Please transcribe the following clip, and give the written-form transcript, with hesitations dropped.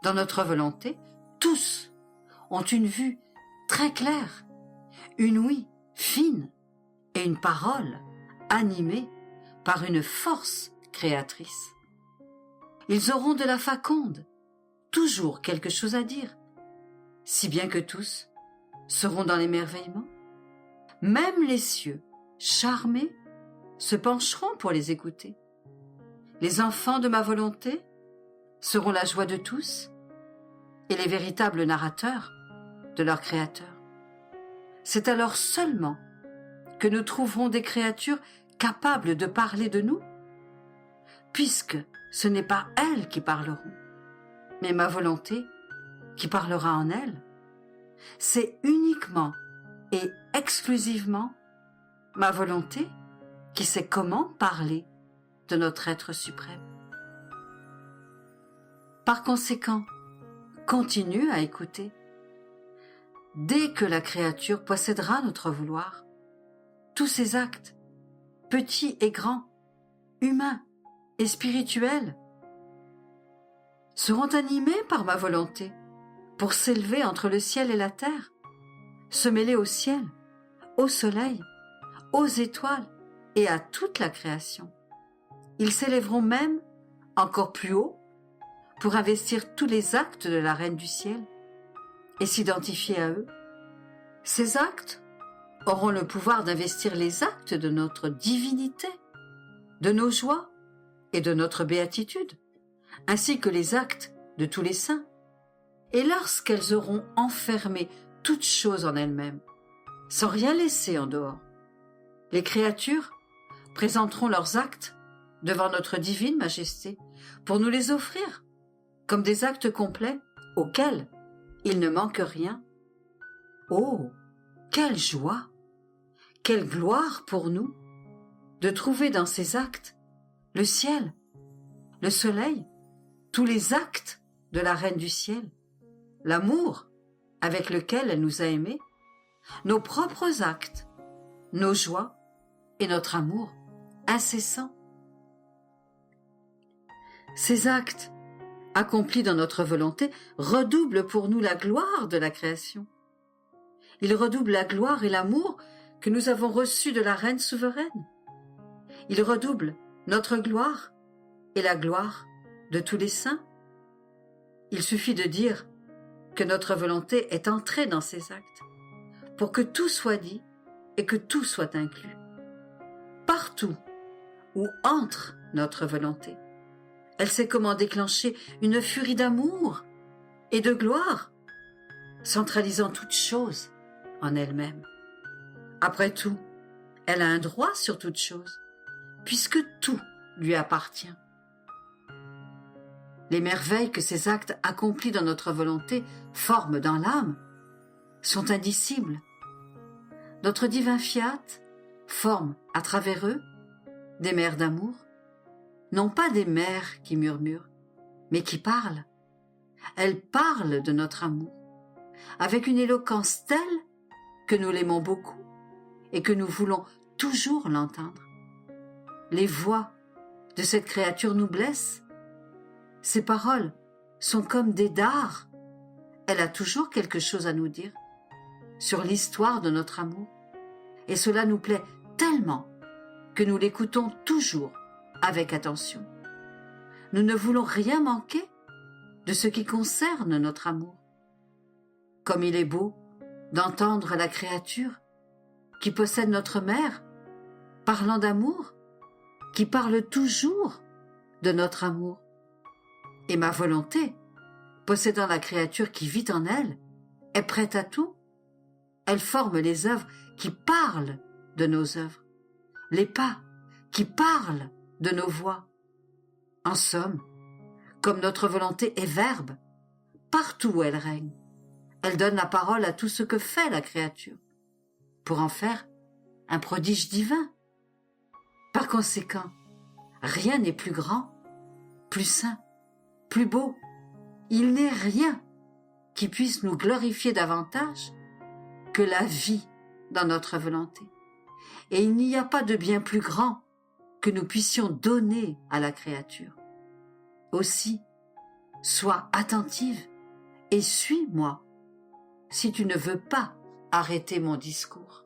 Dans notre volonté, tous ont une vue très claire, une ouïe fine et une parole animée par une force créatrice. Ils auront de la faconde, toujours quelque chose à dire, si bien que tous seront dans l'émerveillement. Même les cieux, charmés, se pencheront pour les écouter. Les enfants de ma volonté seront la joie de tous et les véritables narrateurs de leur Créateur. C'est alors seulement que nous trouverons des créatures capables de parler de nous, puisque ce n'est pas elles qui parleront, mais ma volonté qui parlera en elles. C'est uniquement et exclusivement ma volonté qui sait comment parler de notre être suprême. Par conséquent, continue à écouter. Dès que la créature possédera notre vouloir, tous ses actes, petits et grands, humains et spirituels, seront animés par ma volonté pour s'élever entre le ciel et la terre, se mêler au ciel, au soleil, aux étoiles et à toute la création. Ils s'élèveront même encore plus haut pour investir tous les actes de la Reine du Ciel et s'identifier à eux. Ces actes auront le pouvoir d'investir les actes de notre divinité, de nos joies et de notre béatitude, ainsi que les actes de tous les saints. Et lorsqu'elles auront enfermé toutes choses en elles-mêmes, sans rien laisser en dehors, les créatures présenteront leurs actes devant notre divine majesté pour nous les offrir comme des actes complets auxquels il ne manque rien. Oh, quelle joie, quelle gloire pour nous de trouver dans ces actes le ciel, le soleil, tous les actes de la Reine du Ciel, l'amour avec lequel elle nous a aimés, nos propres actes, nos joies et notre amour incessant. Ces actes accomplis dans notre volonté redoublent pour nous la gloire de la création. Ils redoublent la gloire et l'amour que nous avons reçus de la Reine souveraine. Ils redoublent notre gloire et la gloire de tous les saints. Il suffit de dire que notre volonté est entrée dans ces actes pour que tout soit dit et que tout soit inclus. Partout où entre notre volonté, elle sait comment déclencher une furie d'amour et de gloire, centralisant toutes choses en elle-même. Après tout, elle a un droit sur toute chose, puisque tout lui appartient. Les merveilles que ces actes accomplis dans notre volonté forment dans l'âme sont indicibles. Notre divin fiat forme à travers eux des mers d'amour, non pas des mers qui murmurent, mais qui parlent. Elles parlent de notre amour, avec une éloquence telle que nous l'aimons beaucoup et que nous voulons toujours l'entendre. Les voix de cette créature nous blessent. Ses paroles sont comme des dards. Elle a toujours quelque chose à nous dire sur l'histoire de notre amour. Et cela nous plaît tellement que nous l'écoutons toujours avec attention. Nous ne voulons rien manquer de ce qui concerne notre amour. Comme il est beau d'entendre la créature qui possède notre mère parlant d'amour, qui parle toujours de notre amour. Et ma volonté, possédant la créature qui vit en elle, est prête à tout. Elle forme les œuvres qui parlent de nos œuvres, les pas qui parlent de nos voix. En somme, comme notre volonté est verbe, partout où elle règne, elle donne la parole à tout ce que fait la créature, pour en faire un prodige divin. Par conséquent, rien n'est plus grand, plus saint, plus beau. Il n'est rien qui puisse nous glorifier davantage que la vie dans notre volonté. Et il n'y a pas de bien plus grand que nous puissions donner à la créature. Aussi, sois attentive et suis-moi si tu ne veux pas arrêter mon discours.